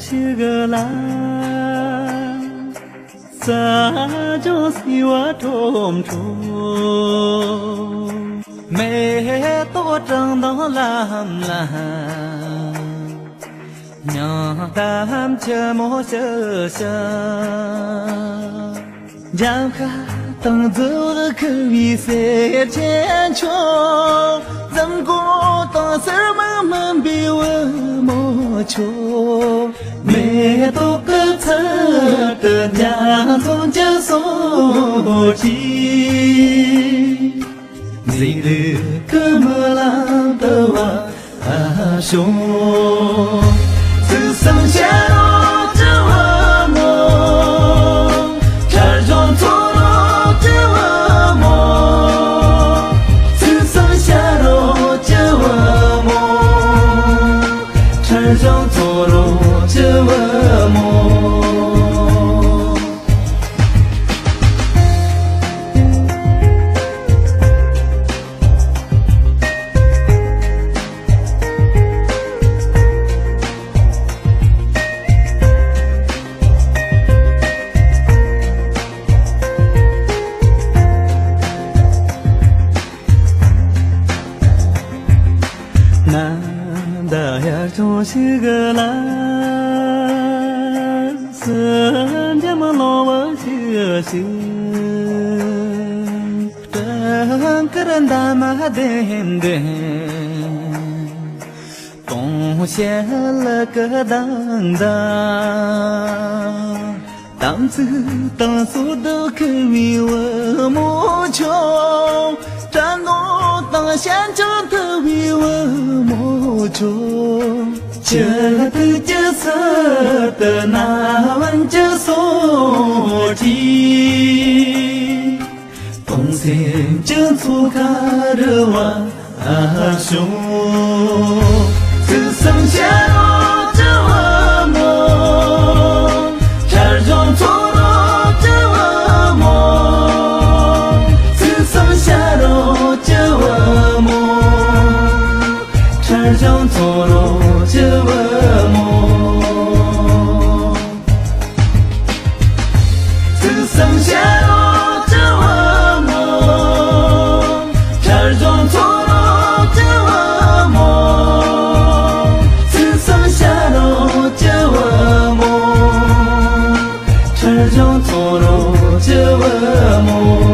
西个啦，啥就西瓦冲冲，没多正到蓝蓝，娘担切莫小小，让他当走的可以塞千秋，人过当时慢慢比我莫求，没多个词的娘从家所起，谁的个么浪的哇兄，只剩下我这我梦，这种错落这我梦，只剩下我这我梦，这种错落这我梦。难得呀，中西个啦，是这么老我学习，真个人大马点点，东下了个当当，当子当数都可比我莫求，战斗当现场都比我莫求，这的这色的那晚这所提，东山这错卡的哇兄，只剩下我这我梦，这种错落这我梦，只剩下我这我梦，这种错落这我梦，只剩下我这我梦，这种错落这我梦，只剩下我这我梦，这种错落这我梦。